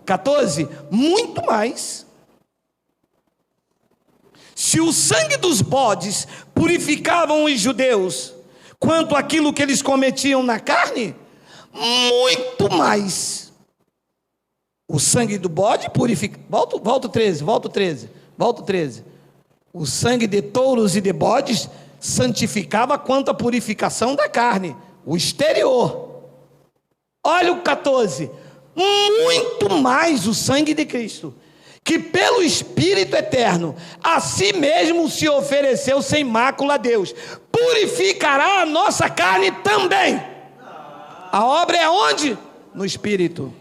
A: 14, muito mais. Se o sangue dos bodes purificavam os judeus, quanto àquilo que eles cometiam na carne, muito mais. O sangue do bode purifica. Volta o 13. O sangue de touros e de bodes santificava quanto à purificação da carne, o exterior. Olha o 14. Muito mais o sangue de Cristo, que pelo Espírito eterno, a si mesmo se ofereceu sem mácula a Deus, purificará a nossa carne também. A obra é onde? No Espírito.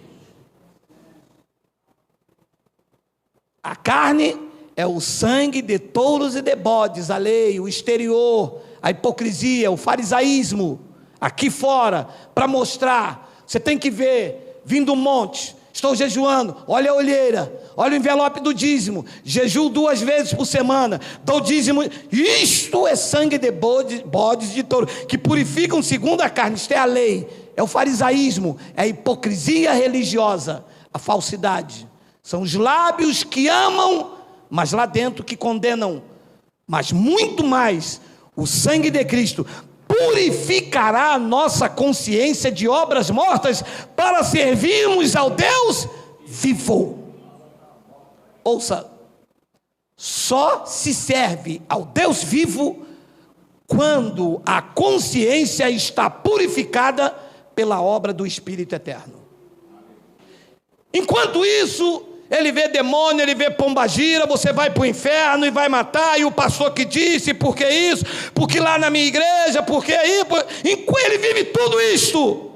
A: A carne é o sangue de touros e de bodes, a lei, o exterior, a hipocrisia, o farisaísmo, aqui fora, para mostrar. Você tem que ver, vim do monte, estou jejuando, olha a olheira, olha o envelope do dízimo, jejuo 2 vezes por semana, dou dízimo, isto é sangue de bodes de touro, que purificam segundo a carne, isto é a lei, é o farisaísmo, é a hipocrisia religiosa, a falsidade, são os lábios que amam, mas lá dentro que condenam, mas muito mais, o sangue de Cristo purificará a nossa consciência de obras mortas para servirmos ao Deus vivo. Ouça, só se serve ao Deus vivo quando a consciência está purificada pela obra do Espírito Eterno. Enquanto isso, ele vê demônio, ele vê pombagira, você vai para o inferno e vai matar, e o pastor que disse, por que isso? Porque lá na minha igreja, porque aí, ele vive tudo isto,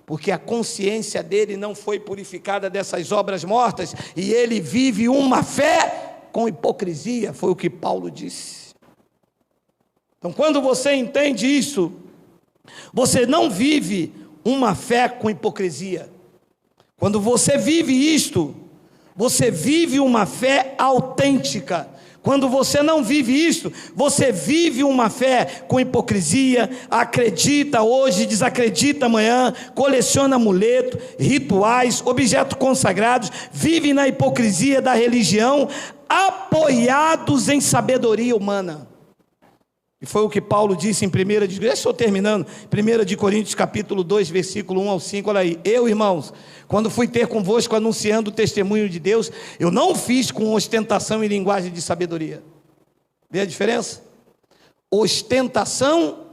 A: porque a consciência dele não foi purificada dessas obras mortas, e ele vive uma fé com hipocrisia, foi o que Paulo disse. Então quando você entende isso, você não vive uma fé com hipocrisia. Quando você vive isto, você vive uma fé autêntica. Quando você não vive isto, você vive uma fé com hipocrisia, acredita hoje, desacredita amanhã, coleciona amuleto, rituais, objetos consagrados, vive na hipocrisia da religião, apoiados em sabedoria humana. E foi o que Paulo disse em 1 de Coríntios capítulo 2, versículo 1 ao 5, olha aí. Eu, irmãos, quando fui ter convosco anunciando o testemunho de Deus, eu não fiz com ostentação e linguagem de sabedoria. Vê a diferença? Ostentação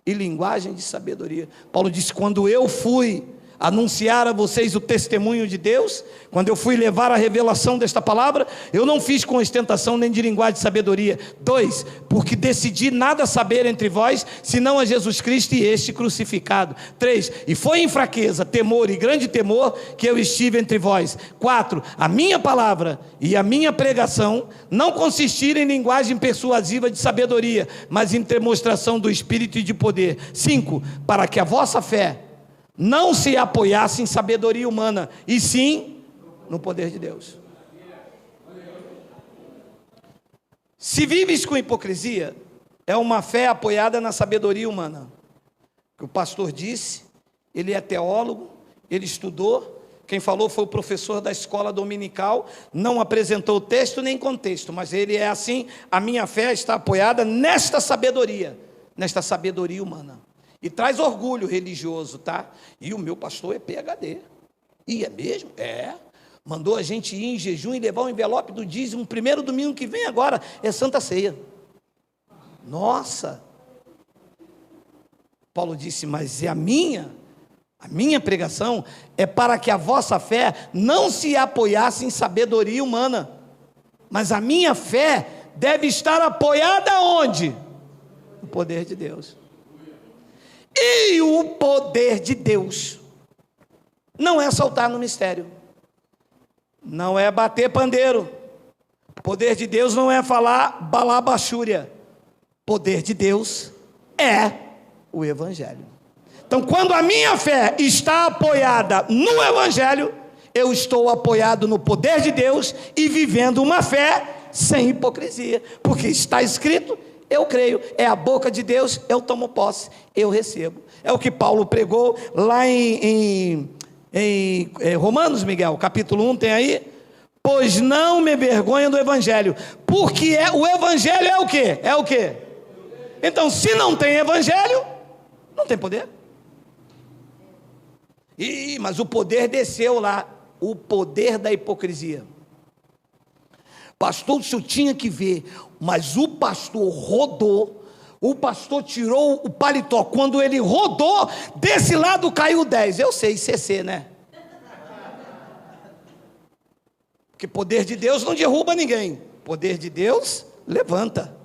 A: e linguagem de sabedoria. Paulo disse, quando eu fui anunciar a vocês o testemunho de Deus, quando eu fui levar a revelação desta palavra, eu não fiz com ostentação nem de linguagem de sabedoria. 2, porque decidi nada saber entre vós, senão a Jesus Cristo e este crucificado. 3, e foi em fraqueza, temor e grande temor que eu estive entre vós. 4, a minha palavra e a minha pregação não consistiram em linguagem persuasiva de sabedoria, mas em demonstração do Espírito e de poder. 5, para que a vossa fé não se apoiasse em sabedoria humana, e sim no poder de Deus. Se vives com hipocrisia, é uma fé apoiada na sabedoria humana. O pastor disse, ele é teólogo, ele estudou, quem falou foi o professor da escola dominical, não apresentou texto nem contexto, mas ele é assim, a minha fé está apoiada nesta sabedoria humana. E traz orgulho religioso, tá? E o meu pastor é PhD. E é mesmo? É. Mandou a gente ir em jejum e levar o envelope do dízimo. Primeiro domingo que vem agora é Santa Ceia. Nossa! Paulo disse, mas é a minha pregação é para que a vossa fé não se apoiasse em sabedoria humana, Mas a minha fé deve estar apoiada onde? No poder de Deus. E o poder de Deus não é saltar no mistério, não é bater pandeiro. O poder de Deus não é falar balabachúria. O poder de Deus é o Evangelho. Então, quando a minha fé está apoiada no Evangelho, eu estou apoiado no poder de Deus e vivendo uma fé sem hipocrisia, porque está escrito, eu creio, é a boca de Deus, eu tomo posse, eu recebo. É o que Paulo pregou lá em Romanos, Miguel, capítulo 1, tem aí? Pois não me envergonho do Evangelho, porque o Evangelho é o quê? É o quê? Então, se não tem Evangelho, não tem poder. Mas o poder desceu lá, o poder da hipocrisia. Pastor, o senhor tinha que ver, mas o pastor rodou, o pastor tirou o paletó, quando ele rodou, desse lado caiu 10, eu sei, CC, né? Porque poder de Deus não derruba ninguém, poder de Deus levanta,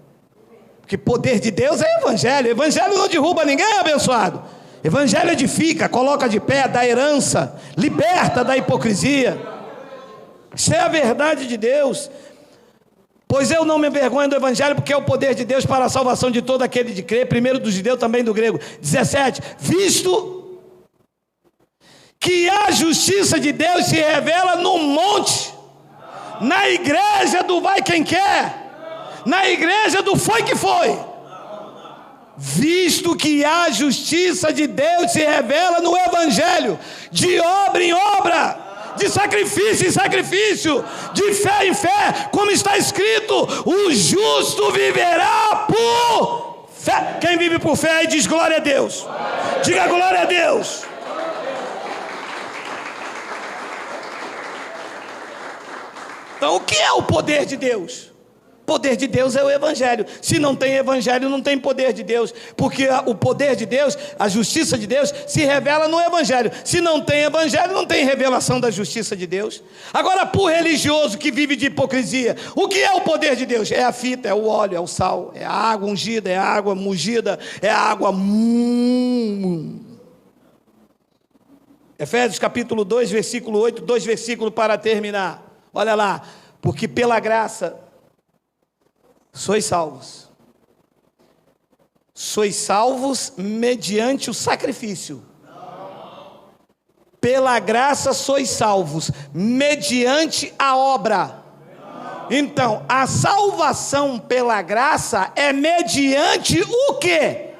A: porque poder de Deus é evangelho não derruba ninguém, abençoado. Evangelho edifica, coloca de pé, dá herança, liberta da hipocrisia. Isso é a verdade de Deus. Pois eu não me envergonho do Evangelho, porque é o poder de Deus para a salvação de todo aquele de crer, primeiro do judeu, também do grego. 17, visto que a justiça de Deus se revela no monte, na igreja do vai quem quer, na igreja do foi que foi. Visto que a justiça de Deus se revela no Evangelho, de obra em obra, de sacrifício em sacrifício, de fé em fé, como está escrito, o justo viverá por fé. Quem vive por fé e diz glória a Deus, diga glória a Deus. Então, o que é o poder de Deus? O poder de Deus é o Evangelho. Se não tem Evangelho, não tem poder de Deus, porque o poder de Deus, a justiça de Deus, se revela no Evangelho. Se não tem Evangelho, não tem revelação da justiça de Deus. Agora, para o religioso que vive de hipocrisia, o que é o poder de Deus? É a fita, é o óleo, é o sal, é a água ungida, é a água mungida, é a água... Efésios capítulo 2, versículo 8, 2 versículos para terminar. Olha lá, porque pela graça sois salvos. Sois salvos mediante o sacrifício. Pela graça sois salvos mediante a obra. Então, a salvação pela graça é mediante o quê?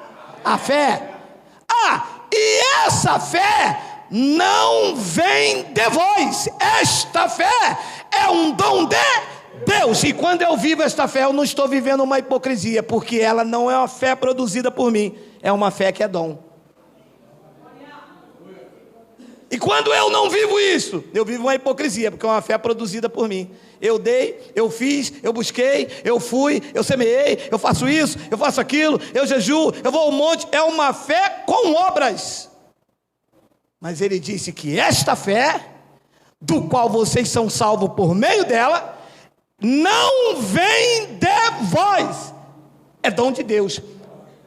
A: A fé. E essa fé não vem de vós. Esta fé é um dom de Deus. E quando eu vivo esta fé, eu não estou vivendo uma hipocrisia, porque ela não é uma fé produzida por mim, é uma fé que é dom. E quando eu não vivo isso, eu vivo uma hipocrisia, porque é uma fé produzida por mim. Eu dei, eu fiz, eu busquei, eu fui, eu semeei, eu faço isso, eu faço aquilo, eu jejuo, eu vou ao monte. É uma fé com obras. Mas ele disse que esta fé, do qual vocês são salvos por meio dela, não vem de vós, é dom de Deus.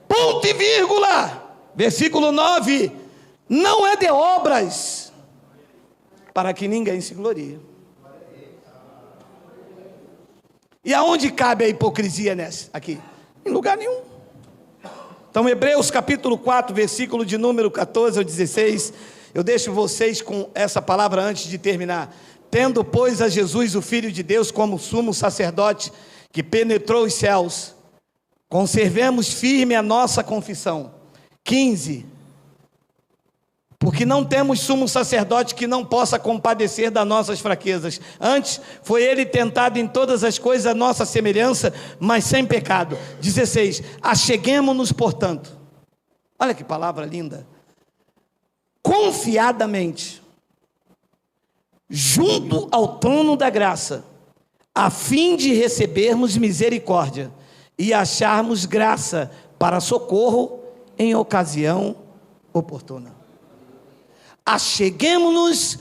A: Ponto e vírgula. Versículo 9, não é de obras, para que ninguém se glorie. E aonde cabe a hipocrisia nessa? Aqui, em lugar nenhum. Então, Hebreus capítulo 4, versículo de número 14 ao 16, eu deixo vocês com essa palavra antes de terminar. Tendo, pois, a Jesus, o Filho de Deus, como sumo sacerdote, que penetrou os céus, conservemos firme a nossa confissão. 15. Porque não temos sumo sacerdote que não possa compadecer das nossas fraquezas. Antes, foi ele tentado em todas as coisas à nossa semelhança, mas sem pecado. 16. Acheguemo-nos, portanto. Olha que palavra linda. Confiadamente, junto ao trono da graça, a fim de recebermos misericórdia e acharmos graça para socorro em ocasião oportuna. Acheguemo-nos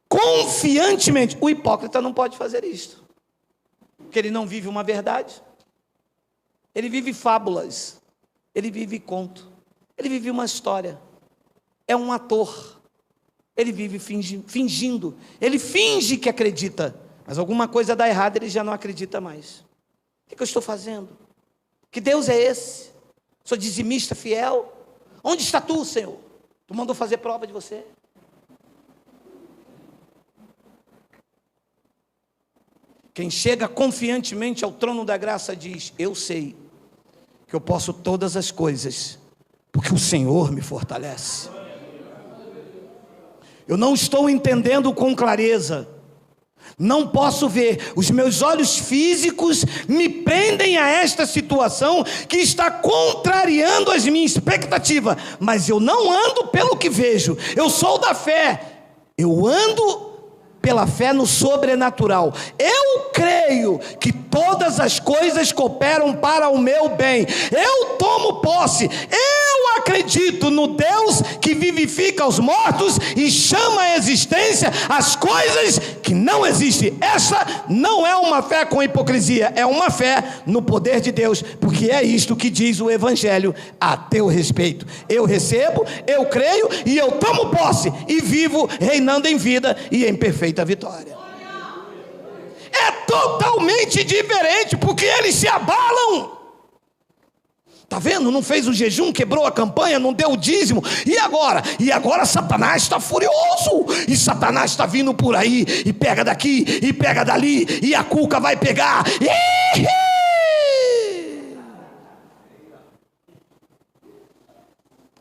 A: confiantemente. O hipócrita não pode fazer isto. porque ele não vive uma verdade. Ele vive fábulas, ele vive conto, ele vive uma história. É um ator, ele vive fingindo, ele finge que acredita, mas alguma coisa dá errado, ele já não acredita mais. O que eu estou fazendo? Que Deus é esse? Sou dizimista fiel? Onde está tu, Senhor? Tu mandou fazer prova de você? Quem chega confiantemente ao trono da graça diz: eu sei que eu posso todas as coisas, porque o Senhor me fortalece. Eu não estou entendendo com clareza, não posso ver, os meus olhos físicos me prendem a esta situação que está contrariando as minhas expectativas, mas eu não ando pelo que vejo, eu sou da fé, eu ando pela fé no sobrenatural. Eu creio que todas as coisas cooperam para o meu bem. Eu tomo posse. Eu acredito no Deus que vivifica os mortos e chama à existência as coisas que não existem. Essa não é uma fé com hipocrisia, é uma fé no poder de Deus, porque é isto que diz o Evangelho a teu respeito. Eu recebo, eu creio e eu tomo posse e vivo reinando em vida e em perfeita vitória. É totalmente diferente, porque eles se abalam. Está vendo? Não fez o jejum, quebrou a campanha, não deu o dízimo. E agora? E agora Satanás está furioso. E Satanás está vindo por aí. E pega daqui, e pega dali. E a cuca vai pegar.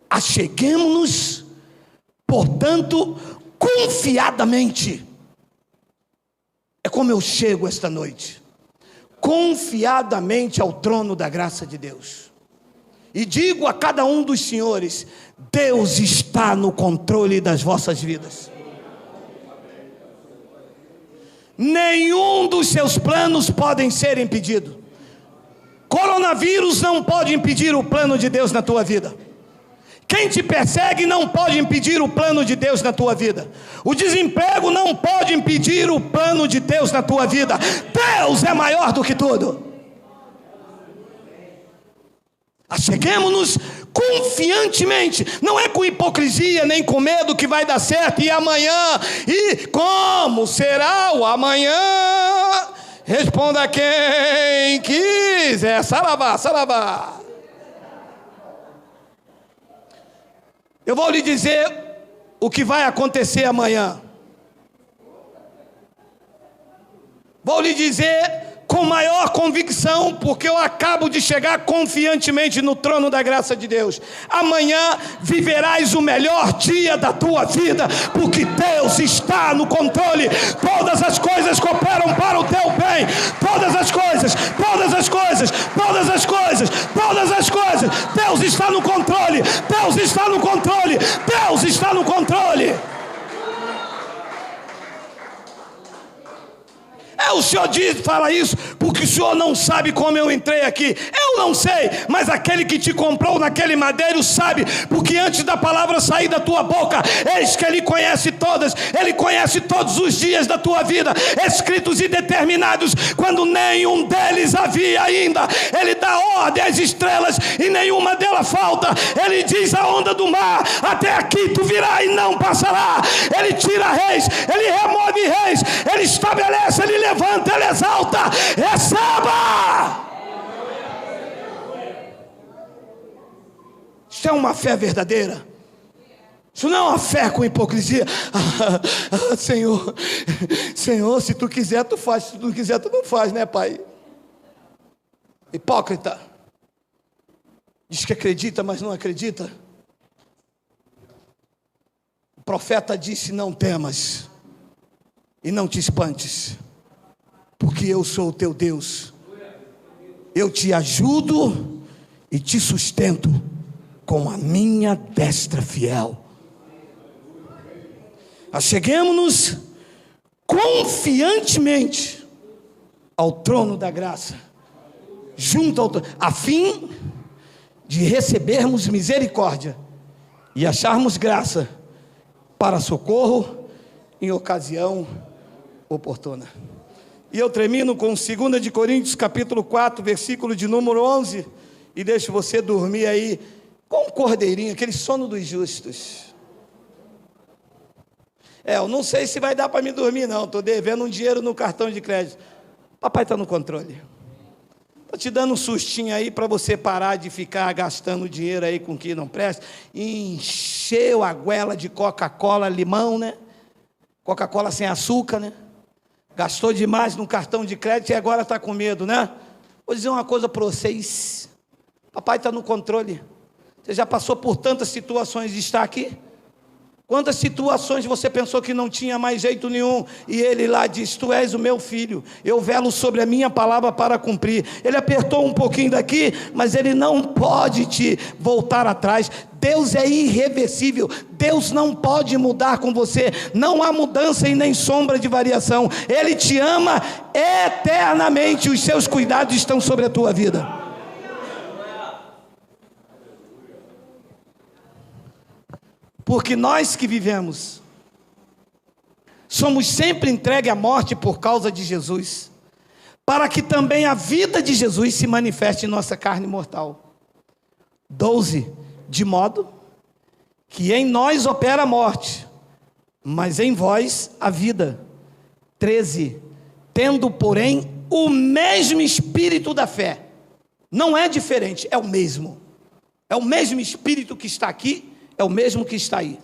A: Acheguemo-nos, portanto, confiadamente. É como eu chego esta noite, confiadamente ao trono da graça de Deus, e digo a cada um dos senhores: Deus está no controle das vossas vidas. Nenhum dos seus planos podem ser impedido. Coronavírus não pode impedir o plano de Deus na tua vida. Quem te persegue não pode impedir o plano de Deus na tua vida. O desemprego não pode impedir o plano de Deus na tua vida. Deus é maior do que tudo. Acheguemo-nos confiantemente, não é com hipocrisia nem com medo que vai dar certo e amanhã, e como será o amanhã? Responda quem quiser. Saravá, saravá. Eu vou lhe dizer o que vai acontecer amanhã. Vou lhe dizer com maior convicção, porque eu acabo de chegar confiantemente no trono da graça de Deus. Amanhã viverás o melhor dia da tua vida, porque Deus está no controle. Todas as coisas cooperam para o teu bem. Todas as coisas, todas as coisas, todas as coisas, todas as coisas. Deus está no controle. Deus está no controle. Deus está no controle. O Senhor fala isso porque o Senhor não sabe como eu entrei aqui. Eu não sei, mas aquele que te comprou naquele madeiro sabe, porque antes da palavra sair da tua boca, eis que Ele conhece todas. Ele conhece todos os dias da tua vida, escritos e determinados, quando nenhum deles havia ainda. Ele dá ordem às estrelas e nenhuma delas falta. Ele diz à onda do mar: até aqui tu virá e não passará. Ele tira reis, Ele remove reis, Ele estabelece, Ele levanta, Ele exalta. Receba! Isso é uma fé verdadeira. Isso não é uma fé com hipocrisia. Senhor, Senhor, se tu quiser tu faz, se tu não quiser tu não faz, né, Pai? Hipócrita. Diz que acredita, mas não acredita. O profeta disse: não temas e não te espantes, porque eu sou o teu Deus. Eu te ajudo e te sustento com a minha destra fiel. Acheguemo-nos confiantemente ao trono da graça, junto ao a fim de recebermos misericórdia e acharmos graça para socorro em ocasião oportuna. E eu termino com 2 de Coríntios, capítulo 4, versículo de número 11, e deixo você dormir aí com um cordeirinho, aquele sono dos justos. Eu não sei se vai dar para me dormir não, estou devendo um dinheiro no cartão de crédito. Papai está no controle. Estou te dando um sustinho aí para você parar de ficar gastando dinheiro aí com o que não presta. Encheu a goela de Coca-Cola, limão, né? Coca-Cola sem açúcar, né? Gastou demais no cartão de crédito e agora está com medo, né? Vou dizer uma coisa para vocês. Papai está no controle. Você já passou por tantas situações de estar aqui? Quantas situações você pensou que não tinha mais jeito nenhum, e ele lá diz: tu és o meu filho, eu velo sobre a minha palavra para cumprir. Ele apertou um pouquinho daqui, mas ele não pode te voltar atrás. Deus é irreversível, Deus não pode mudar com você, não há mudança e nem sombra de variação. Ele te ama eternamente, os seus cuidados estão sobre a tua vida. Porque nós que vivemos, somos sempre entregues à morte por causa de Jesus, para que também a vida de Jesus se manifeste em nossa carne mortal. 12, de modo que em nós opera a morte, mas em vós a vida. 13, tendo porém o mesmo espírito da fé. Não é diferente, é o mesmo. É o mesmo espírito que está aqui, é o mesmo que está aí.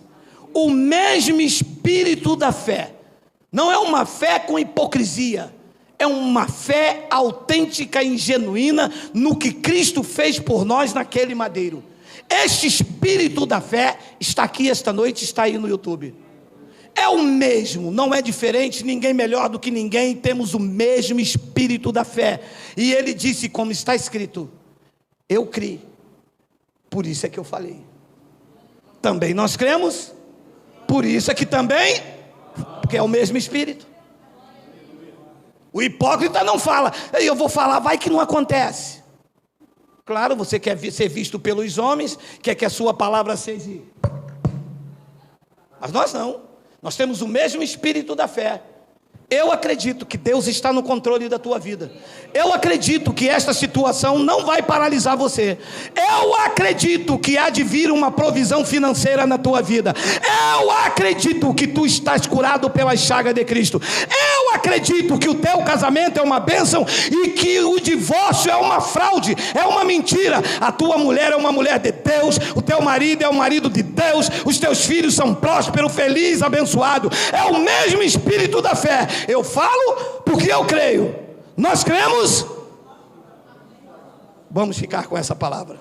A: O mesmo espírito da fé. Não é uma fé com hipocrisia. É uma fé autêntica e genuína no que Cristo fez por nós naquele madeiro. Este espírito da fé está aqui esta noite, está aí no YouTube. É o mesmo, não é diferente, ninguém melhor do que ninguém. Temos o mesmo espírito da fé. E ele disse, como está escrito: eu criei, por isso é que eu falei. Também nós cremos, por isso é que também, porque é o mesmo Espírito. O hipócrita não fala, eu vou falar, vai que não acontece. Claro, você quer ser visto pelos homens, quer que a sua palavra seja... Mas nós não, nós temos o mesmo Espírito da fé. Eu acredito que Deus está no controle da tua vida. Eu acredito que esta situação não vai paralisar você. Eu acredito que há de vir uma provisão financeira na tua vida. Eu acredito que tu estás curado pela chaga de Cristo. Eu acredito que o teu casamento é uma bênção e que o divórcio é uma fraude, é uma mentira. A tua mulher é uma mulher de Deus, o teu marido é um marido de Deus, os teus filhos são prósperos, felizes, abençoados. É o mesmo espírito da fé. Eu falo porque eu creio. Nós cremos? Vamos ficar com essa palavra.